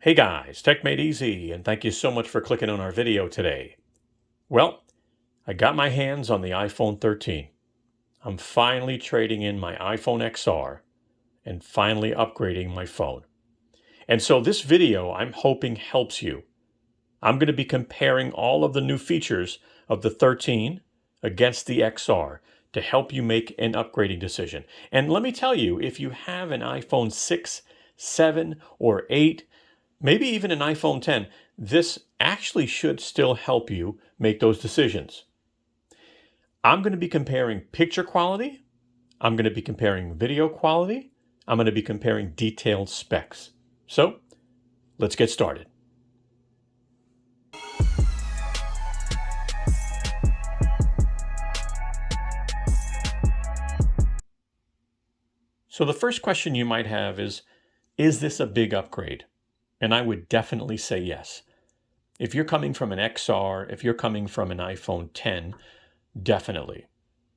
Hey guys, techmadeezy, and thank you so much for clicking on our video today. Well, I got my hands on the iPhone 13. I'm finally trading in my iPhone XR and finally upgrading my phone. And so this video, I'm hoping helps you. I'm going to be comparing all of the new features of the 13 against the XR to help you make an upgrading decision. And let me tell you, if you have an iPhone 6, 7, or 8, maybe even an iPhone 10, this actually should still help you make those decisions. I'm going to be comparing picture quality. I'm going to be comparing video quality. I'm going to be comparing detailed specs. So let's get started. So the first question you might have is this a big upgrade? And I would definitely say yes. If you're coming from an XR, if you're coming from an iPhone 10, definitely.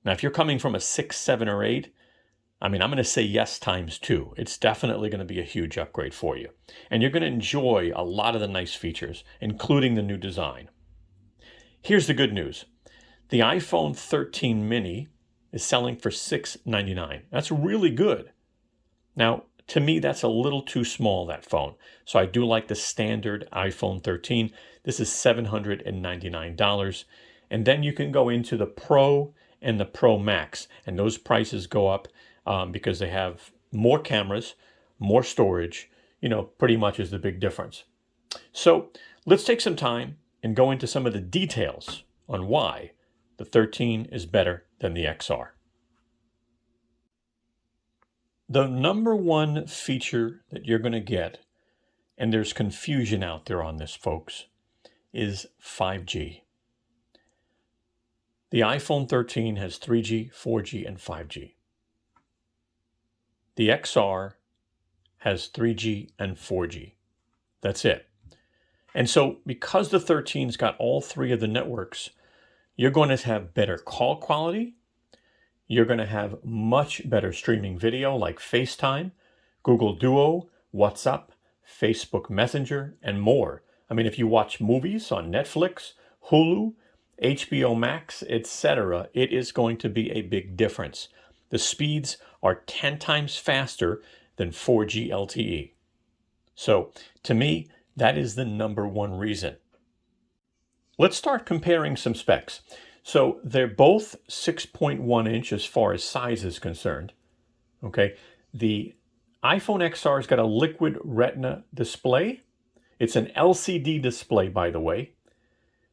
Now, if you're coming from a 6, 7, or 8, I'm going to say yes times 2. It's definitely going to be a huge upgrade for you. And you're going to enjoy a lot of the nice features, including the new design. Here's the good news. The iPhone 13 mini is selling for $699. That's really good. Now, to me, that's a little too small, that phone. So I do like the standard iPhone 13. This is $799. And then you can go into the Pro and the Pro Max. And those prices go up because they have more cameras, more storage, pretty much is the big difference. So let's take some time and go into some of the details on why the 13 is better than the XR. The number one feature that you're going to get, and there's confusion out there on this, folks, is 5G. The iPhone 13 has 3G, 4G, and 5G. The XR has 3G and 4G. That's it. And so because the 13's got all three of the networks, you're going to have better call quality. You're going to have much better streaming video like FaceTime, Google Duo, WhatsApp, Facebook Messenger, and more. If you watch movies on Netflix, Hulu, HBO Max, etc., it is going to be a big difference. The speeds are 10 times faster than 4G LTE. So, to me, that is the number one reason. Let's start comparing some specs. So they're both 6.1 inch as far as size is concerned. Okay, the iPhone XR's got a liquid retina display. It's an LCD display, by the way.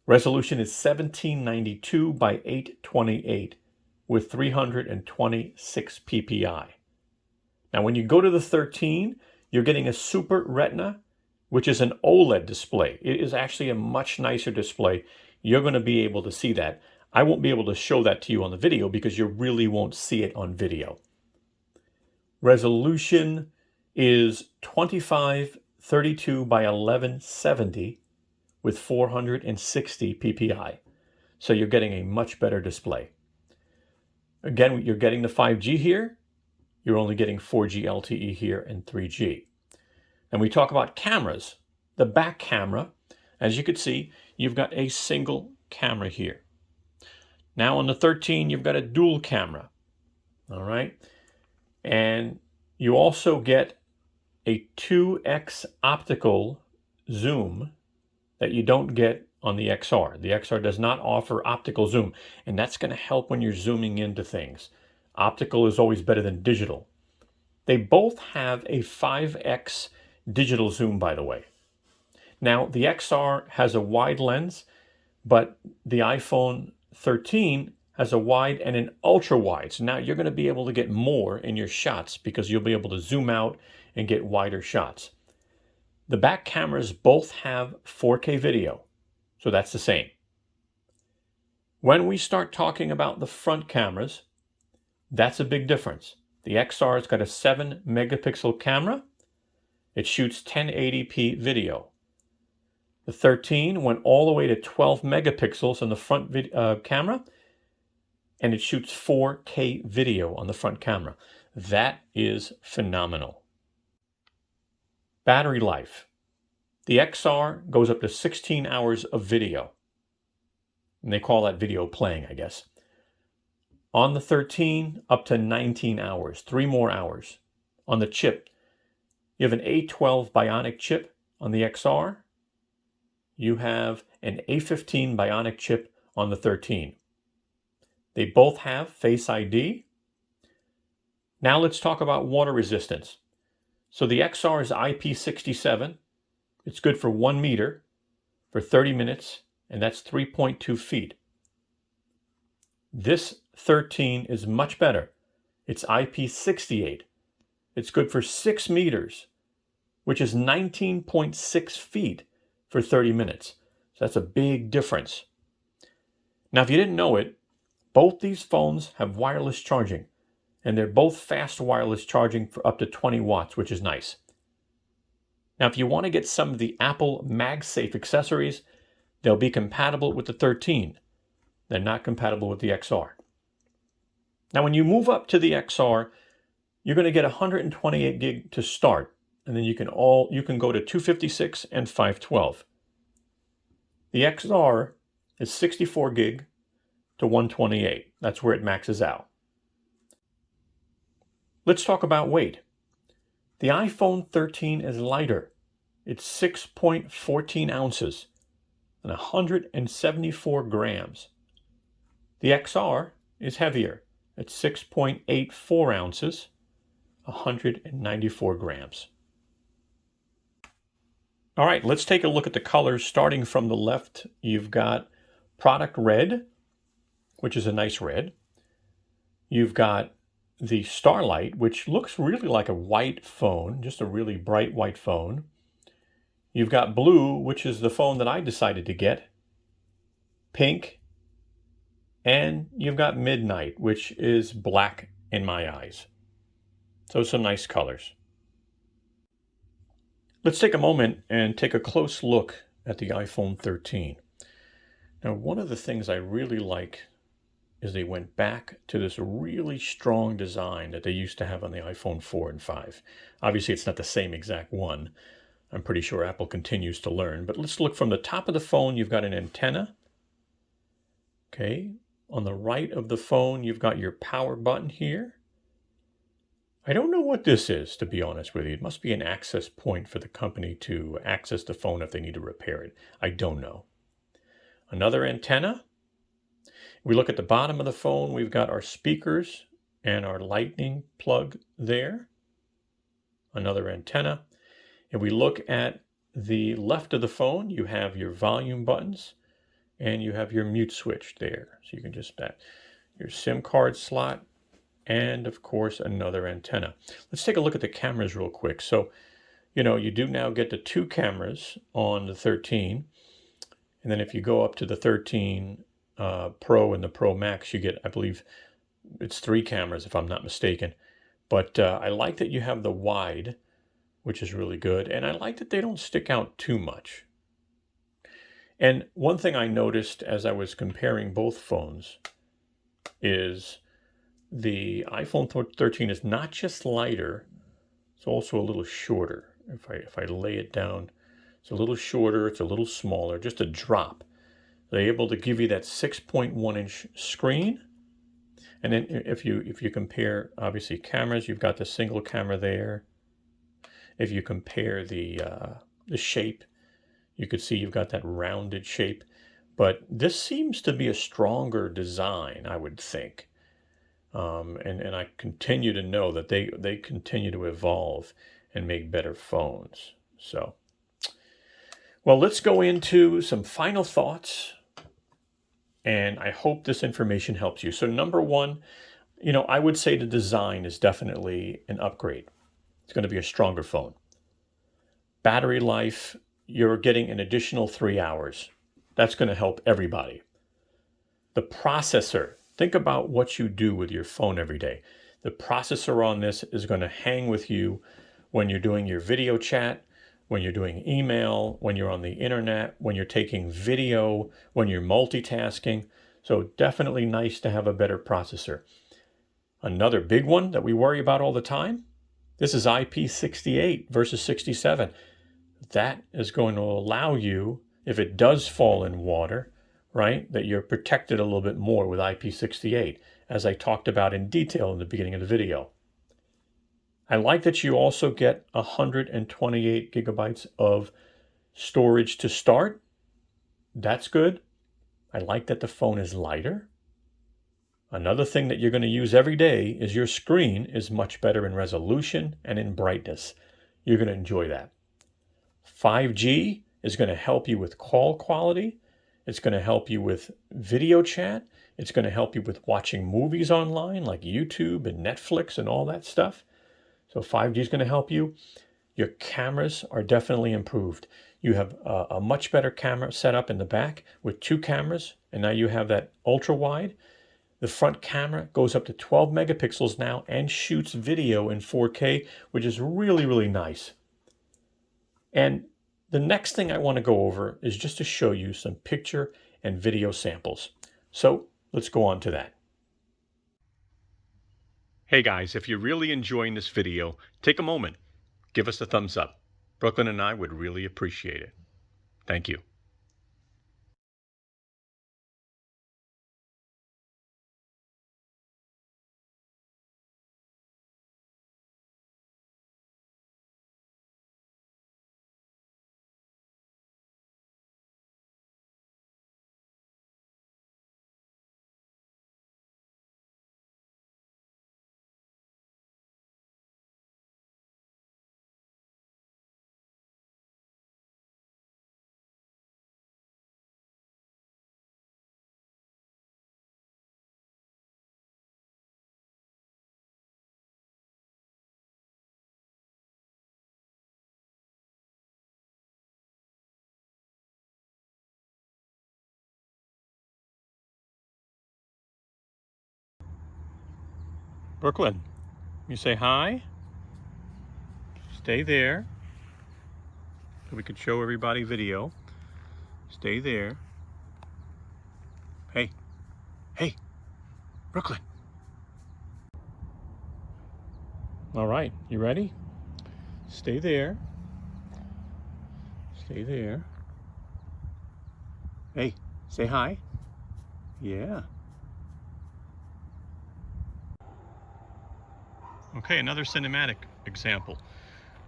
Resolution is 1792 by 828 with 326 ppi. Now, when you go to the 13, you're getting a Super Retina, which is an OLED display. It is actually a much nicer display. You're going to be able to see that. I won't be able to show that to you on the video because you really won't see it on video. Resolution is 2532 by 1170 with 460 ppi. So you're getting a much better display. Again, you're getting the 5G here. You're only getting 4G LTE here and 3G. And we talk about cameras. The back camera, as you can see, you've got a single camera here. Now on the 13, you've got a dual camera. All right. And you also get a 2x optical zoom that you don't get on the XR. The XR does not offer optical zoom, and that's going to help when you're zooming into things. Optical is always better than digital. They both have a 5x digital zoom, by the way. Now, the XR has a wide lens, but the iPhone 13 has a wide and an ultra wide. So now you're going to be able to get more in your shots because you'll be able to zoom out and get wider shots. The back cameras both have 4K video, so that's the same. When we start talking about the front cameras, that's a big difference. The XR's got a 7 megapixel camera. It shoots 1080p video. The 13 went all the way to 12 megapixels on the front camera, and it shoots 4K video on the front camera. That is phenomenal. Battery life. The XR goes up to 16 hours of video. And they call that video playing, I guess. On the 13, up to 19 hours, 3 more hours. On the chip, you have an A12 Bionic chip on the XR. You have an A15 Bionic chip on the 13. They both have Face ID. Now let's talk about water resistance. So the XR is IP67. It's good for 1 meter for 30 minutes, and that's 3.2 feet. This 13 is much better. It's IP68. It's good for 6 meters, which is 19.6 feet for 30 minutes. So that's a big difference. Now, if you didn't know it, both these phones have wireless charging, and they're both fast wireless charging for up to 20 watts, which is nice. Now, if you want to get some of the Apple MagSafe accessories, they'll be compatible with the 13. They're not compatible with the XR. Now, when you move up to the XR, you're going to get 128 gig to start, and then you can go to 256 and 512. The XR is 64 gig to 128. That's where it maxes out. Let's talk about weight. The iPhone 13 is lighter. It's 6.14 ounces and 174 grams. The XR is heavier at 6.84 ounces, 194 grams. All right, let's take a look at the colors. Starting from the left, you've got product red, which is a nice red. You've got the Starlight, which looks really like a white phone, just a really bright white phone. You've got blue, which is the phone that I decided to get. Pink. And you've got Midnight, which is black in my eyes. So some nice colors. Let's take a moment and take a close look at the iPhone 13. Now, one of the things I really like is they went back to this really strong design that they used to have on the iPhone 4 and 5. Obviously, it's not the same exact one. I'm pretty sure Apple continues to learn. But let's look from the top of the phone. You've got an antenna. Okay. On the right of the phone, you've got your power button here. I don't know what this is, to be honest with you. It must be an access point for the company to access the phone if they need to repair it. I don't know. Another antenna. We look at the bottom of the phone, we've got our speakers and our lightning plug there. Another antenna. If we look at the left of the phone, you have your volume buttons and you have your mute switch there. So you can just your SIM card slot and of course another antenna. Let's take a look at the cameras real quick. So, you do now get the 2 cameras on the 13. And then if you go up to the 13 Pro and the Pro Max, you get, I believe it's 3 cameras if I'm not mistaken. But I like that you have the wide, which is really good. And I like that they don't stick out too much. And one thing I noticed as I was comparing both phones is the iPhone 13 is not just lighter, it's also a little shorter. If I lay it down, it's a little shorter, it's a little smaller, just a drop. They're able to give you that 6.1-inch screen. And then if you compare, obviously, cameras, you've got the single camera there. If you compare the shape, you could see you've got that rounded shape. But this seems to be a stronger design, I would think. And I continue to know that they continue to evolve and make better phones. So, well, let's go into some final thoughts. And I hope this information helps you. So number one, I would say the design is definitely an upgrade. It's going to be a stronger phone. Battery life, you're getting an additional 3 hours. That's going to help everybody. The processor, think about what you do with your phone every day. The processor on this is going to hang with you when you're doing your video chat, when you're doing email, when you're on the internet, when you're taking video, when you're multitasking. So definitely nice to have a better processor. Another big one that we worry about all the time, this is IP68 versus 67. That is going to allow you, if it does fall in water, right, that you're protected a little bit more with IP68, as I talked about in detail in the beginning of the video. I like that you also get 128 gigabytes of storage to start. That's good. I like that the phone is lighter. Another thing that you're going to use every day is your screen is much better in resolution and in brightness. You're going to enjoy that. 5G is going to help you with call quality. It's going to help you with video chat. It's going to help you with watching movies online like YouTube and Netflix and all that stuff. So 5G is going to help you. Your cameras are definitely improved. You have a much better camera setup in the back with 2 cameras, and now you have that ultra wide. The front camera goes up to 12 megapixels now and shoots video in 4K, which is really, really nice. And the next thing I want to go over is just to show you some picture and video samples. So let's go on to that. Hey guys, if you're really enjoying this video, take a moment, give us a thumbs up. Brooklyn and I would really appreciate it. Thank you. Brooklyn, you say hi? Stay there so we can show everybody video. Stay there. Hey, hey, Brooklyn. All right, you ready? Stay there. Stay there. Hey, say hi. Yeah. Okay, another cinematic example.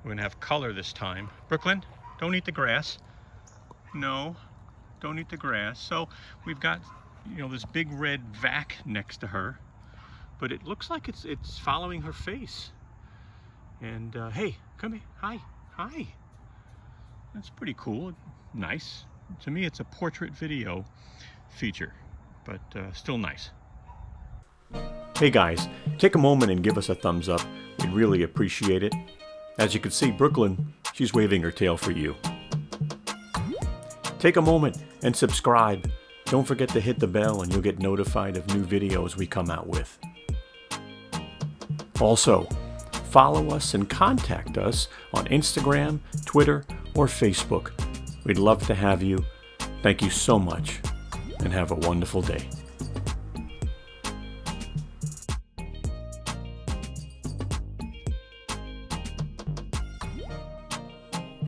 We're gonna have color this time. Brooklyn, don't eat the grass. No, don't eat the grass. So we've got, this big red vac next to her, but it looks like it's following her face. And hey, come here. Hi, hi. That's pretty cool. Nice. To me, it's a portrait video feature, but still nice. Hey guys, take a moment and give us a thumbs up. We'd really appreciate it. As you can see, Brooklyn, she's waving her tail for you. Take a moment and subscribe. Don't forget to hit the bell and you'll get notified of new videos we come out with. Also, follow us and contact us on Instagram, Twitter, or Facebook. We'd love to have you. Thank you so much and have a wonderful day.